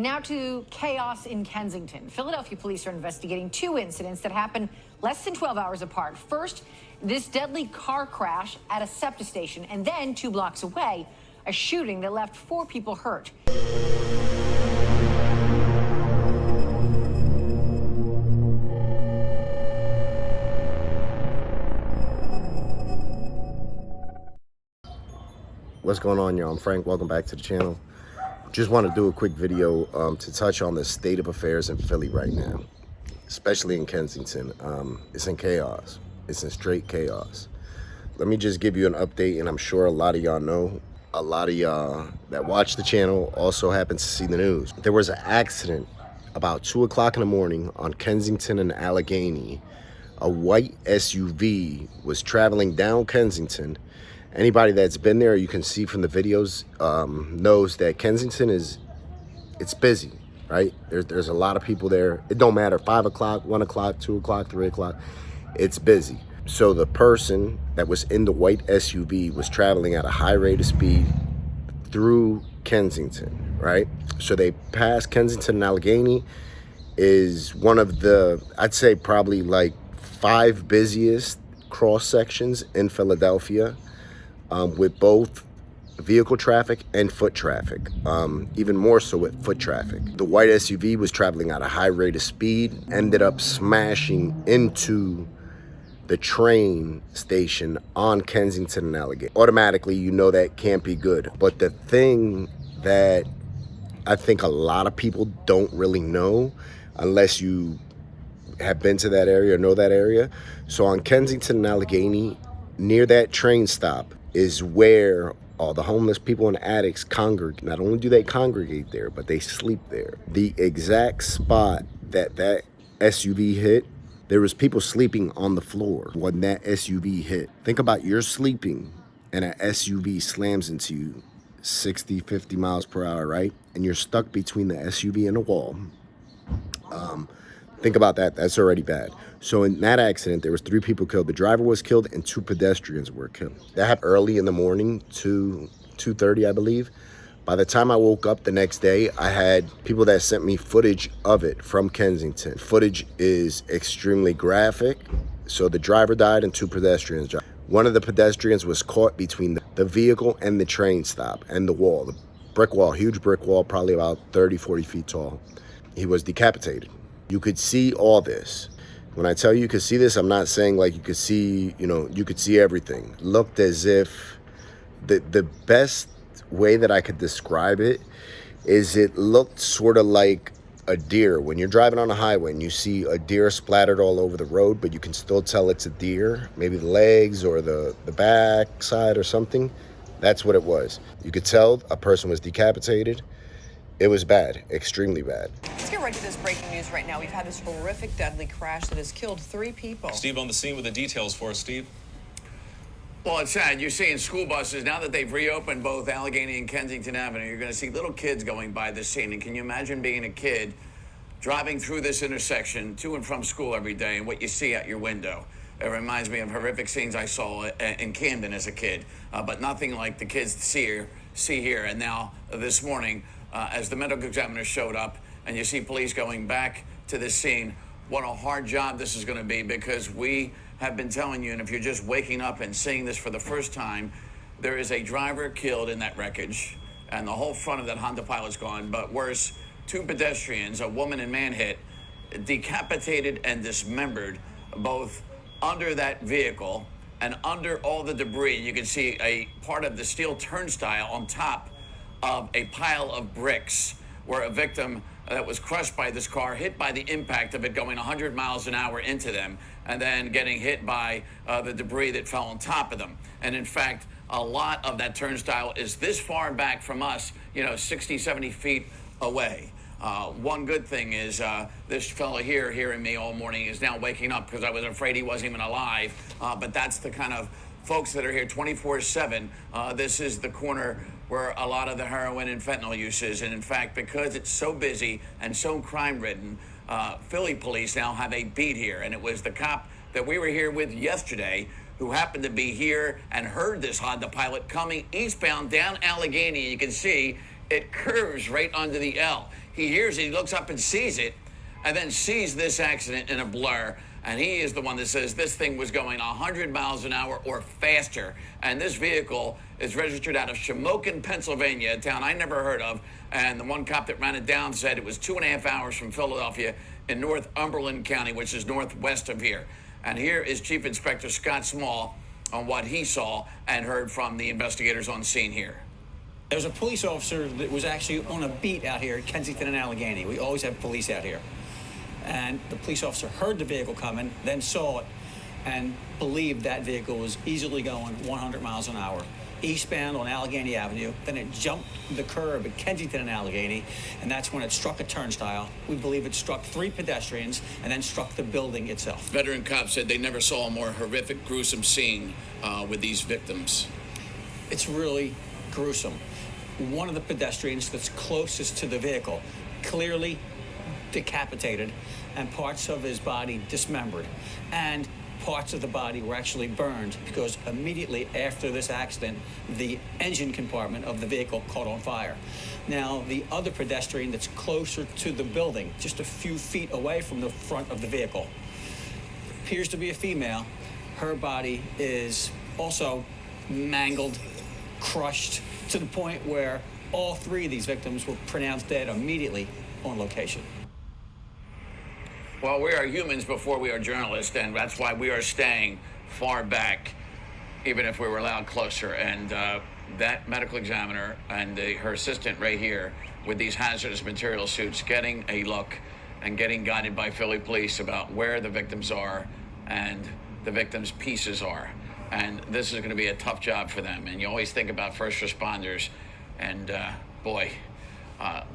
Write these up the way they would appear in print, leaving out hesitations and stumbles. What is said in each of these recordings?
Now to chaos in Kensington. Philadelphia police are investigating two incidents that happened less than 12 hours apart. First, this deadly car crash at a SEPTA station, and then 2 blocks away, a shooting that left 4 people hurt. What's going on, y'all? I'm Frank. Welcome back to the channel. Just want to do a quick video to touch on the state of affairs in Philly right now, especially in Kensington. It's in chaos. It's in straight chaos. Let me just give you an update, and I'm sure a lot of y'all know. A lot of y'all that watch the channel also happen to see the news. There was an accident about 2 o'clock in the morning on Kensington and Allegheny. A white SUV was traveling down Kensington. Anybody that's been there, you can see from the videos, knows that Kensington it's busy, right? There's a lot of people there. It don't matter, 5 o'clock, 1 o'clock, 2 o'clock, 3 o'clock, it's busy. So the person that was in the white SUV was traveling at a high rate of speed through Kensington, right? So they passed Kensington and Allegheny, is one of the, I'd say probably like 5 busiest cross sections in Philadelphia. With both vehicle traffic and foot traffic, even more so with foot traffic. The white SUV was traveling at a high rate of speed, ended up smashing into the train station on Kensington and Allegheny. Automatically, you know that can't be good. But the thing that I think a lot of people don't really know, unless you have been to that area or know that area. So on Kensington and Allegheny, near that train stop, is where all the homeless people and addicts congregate. Not only do they congregate there, but they sleep there. The exact spot that SUV hit, there was people sleeping on the floor when that SUV hit. Think about, you're sleeping and an SUV slams into you 60, 50 miles per hour, right? And you're stuck between the SUV and the wall. Think about that. That's already bad. So in that accident, there was 3 people killed. The driver was killed and 2 pedestrians were killed. That happened early in the morning, 2:30, I believe. By the time I woke up the next day, I had people that sent me footage of it from Kensington. Footage is extremely graphic. So the driver died and 2 pedestrians died. One of the pedestrians was caught between the vehicle and the train stop and the wall. The brick wall, huge brick wall, probably about 30, 40 feet tall. He was decapitated. You could see all this. When I tell you could see this, I'm not saying like you could see, you could see everything. It looked as if the best way that I could describe it is it looked sort of like a deer. When you're driving on a highway and you see a deer splattered all over the road, but you can still tell it's a deer, maybe the legs or the back side or something. That's what it was. You could tell a person was decapitated. It was bad, extremely bad. Let's get right to this breaking news right now. We've had this horrific, deadly crash that has killed 3 people. Steve on the scene with the details for us, Steve. Well, it's sad. You're seeing school buses, now that they've reopened both Allegheny and Kensington Avenue, you're going to see little kids going by this scene. And can you imagine being a kid driving through this intersection to and from school every day and what you see out your window? It reminds me of horrific scenes I saw in Camden as a kid, but nothing like the kids see here. And now this morning, as the medical examiner showed up and you see police going back to this scene, what a hard job this is going to be, because we have been telling you, and if you're just waking up and seeing this for the first time, there is a driver killed in that wreckage and the whole front of that Honda Pilot's gone. But worse, 2 pedestrians, a woman and man hit, decapitated and dismembered both under that vehicle and under all the debris. You can see a part of the steel turnstile on top of a pile of bricks, where a victim that was crushed by this car, hit by the impact of it going 100 miles an hour into them, and then getting hit by the debris that fell on top of them. And in fact, a lot of that turnstile is this far back from us, 60, 70 feet away. One good thing is this fellow here hearing me all morning is now waking up, because I was afraid he wasn't even alive. But that's the kind of folks that are here 24/7. This is the corner where a lot of the heroin and fentanyl use is. And in fact, because it's so busy and so crime-ridden, Philly police now have a beat here. And it was the cop that we were here with yesterday who happened to be here and heard this Honda Pilot coming eastbound down Allegheny. You can see it curves right under the L. He hears it, he looks up and sees it, and then sees this accident in a blur. And he is the one that says this thing was going 100 miles an hour or faster. And this vehicle is registered out of Shamokin, Pennsylvania, a town I never heard of. And the one cop that ran it down said it was 2.5 hours from Philadelphia in Northumberland County, which is northwest of here. And here is Chief Inspector Scott Small on what he saw and heard from the investigators on scene here. There's a police officer that was actually on a beat out here at Kensington and Allegheny. We always have police out here. And the police officer heard the vehicle coming, then saw it, and believed that vehicle was easily going 100 miles an hour, eastbound on Allegheny Avenue. Then it jumped the curb at Kensington and Allegheny, and that's when it struck a turnstile. We believe it struck 3 pedestrians and then struck the building itself. Veteran cops said they never saw a more horrific, gruesome scene with these victims. It's really gruesome. One of the pedestrians that's closest to the vehicle clearly decapitated, and parts of his body dismembered, and parts of the body were actually burned because immediately after this accident the engine compartment of the vehicle caught on fire. Now the other pedestrian that's closer to the building, just a few feet away from the front of the vehicle, appears to be a female. Her body is also mangled, crushed, to the point where all 3 of these victims were pronounced dead immediately on location. Well, we are humans before we are journalists, and that's why we are staying far back, even if we were allowed closer. And that medical examiner and her assistant right here with these hazardous material suits getting a look and getting guided by Philly police about where the victims are and the victims' pieces are. And this is going to be a tough job for them. And you always think about first responders, and boy,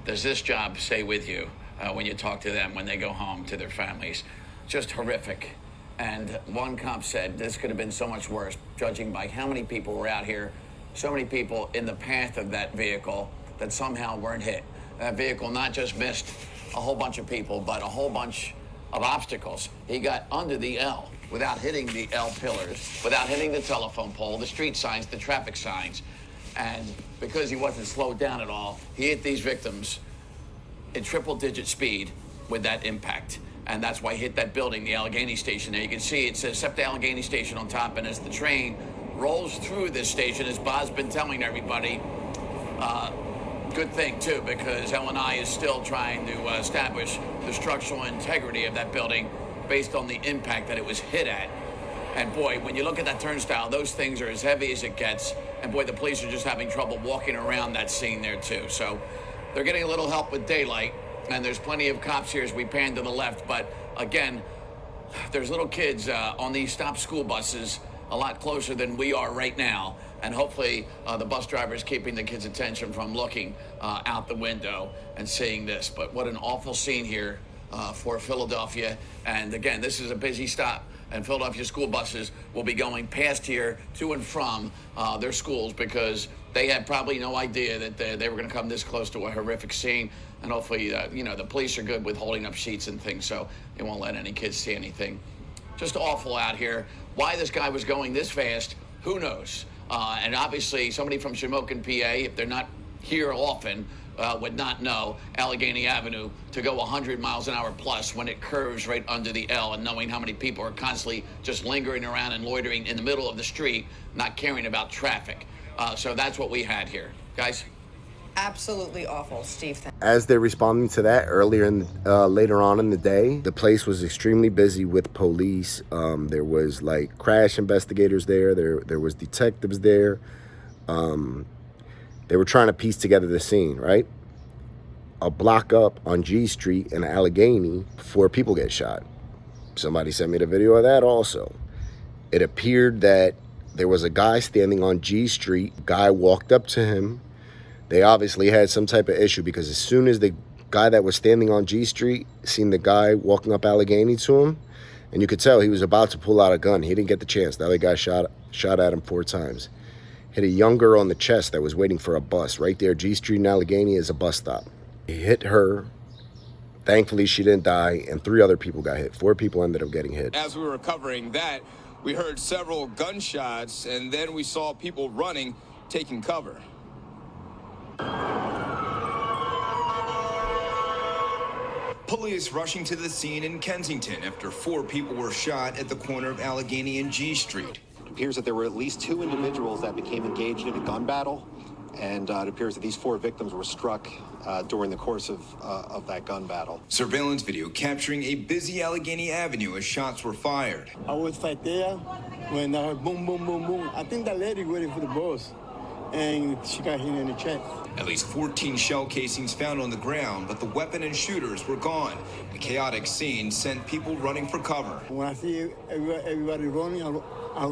does this job stay with you when you talk to them when they go home to their families. Just horrific. And one cop said this could have been so much worse, judging by how many people were out here, so many people in the path of that vehicle that somehow weren't hit. That vehicle not just missed a whole bunch of people, but a whole bunch of obstacles. He got under the L without hitting the L pillars, without hitting the telephone pole, the street signs, the traffic signs. And because he wasn't slowed down at all, he hit these victims in triple-digit speed with that impact. And that's why he hit that building, the Allegheny station there. You can see it says SEPTA Allegheny station on top, and as the train rolls through this station, as Bob's been telling everybody, good thing too, because LNI is still trying to establish the structural integrity of that building based on the impact that it was hit at. And boy, when you look at that turnstile, those things are as heavy as it gets. And boy, the police are just having trouble walking around that scene there too. So they're getting a little help with daylight, and there's plenty of cops here as we pan to the left. But again, there's little kids on these stop school buses a lot closer than we are right now. And hopefully the bus driver is keeping the kids' attention from looking out the window and seeing this. But what an awful scene here for Philadelphia. And again, this is a busy stop, and Philadelphia school buses will be going past here to and from their schools because they had probably no idea that they were going to come this close to a horrific scene. And hopefully, the police are good with holding up sheets and things, so they won't let any kids see anything. Just awful out here. Why this guy was going this fast, who knows? And obviously, somebody from Shamokin, PA, if they're not here often, would not know Allegheny Avenue to go 100 miles an hour plus when it curves right under the L, and knowing how many people are constantly just lingering around and loitering in the middle of the street, not caring about traffic. So that's what we had here. Guys? Absolutely awful, Steve. As they're responding to that later on in the day, the place was extremely busy with police. There was like crash investigators there. There was detectives there. They were trying to piece together the scene, right? A block up on G Street in Allegheny, 4 people get shot. Somebody sent me the video of that also. It appeared that there was a guy standing on G Street. Guy walked up to him. They obviously had some type of issue because as soon as the guy that was standing on G Street seen the guy walking up Allegheny to him, and you could tell he was about to pull out a gun. He didn't get the chance. The other guy shot at him 4 times. Hit a young girl on the chest that was waiting for a bus. Right there, G Street in Allegheny is a bus stop. He hit her. Thankfully, she didn't die, and 3 other people got hit. 4 people ended up getting hit. As we were covering that, we heard several gunshots, and then we saw people running, taking cover. Police rushing to the scene in Kensington after 4 people were shot at the corner of Allegheny and G Street. It appears that there were at least 2 individuals that became engaged in a gun battle, and it appears that these 4 victims were struck during the course of that gun battle. Surveillance video capturing a busy Allegheny Avenue as shots were fired. I was right there when I heard boom, boom, boom, boom. I think that lady waiting for the boss, and she got hit in the chest. At least 14 shell casings found on the ground, but the weapon and shooters were gone. The chaotic scene sent people running for cover. When I see everybody running, I'm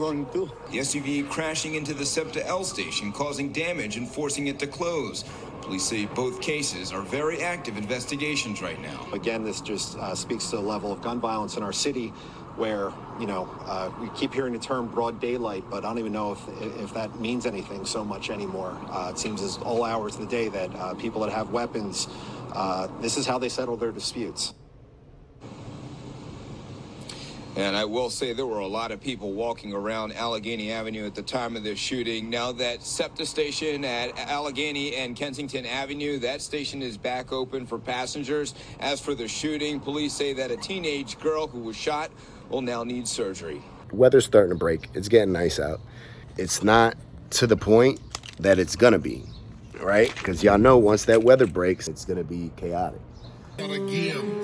running too. The SUV crashing into the SEPTA L station, causing damage and forcing it to close. Police say both cases are very active investigations right now. Again, this just speaks to the level of gun violence in our city, where, you know, we keep hearing the term broad daylight, but I don't even know if that means anything so much anymore. It seems as all hours of the day that people that have weapons, this is how they settle their disputes. And I will say there were a lot of people walking around Allegheny Avenue at the time of this shooting. Now that SEPTA station at Allegheny and Kensington Avenue, that station is back open for passengers. As for the shooting, police say that a teenage girl who was shot will now need surgery. Weather's starting to break. It's getting nice out. It's not to the point that it's gonna be, right? Because y'all know once that weather breaks, it's gonna be chaotic. Again,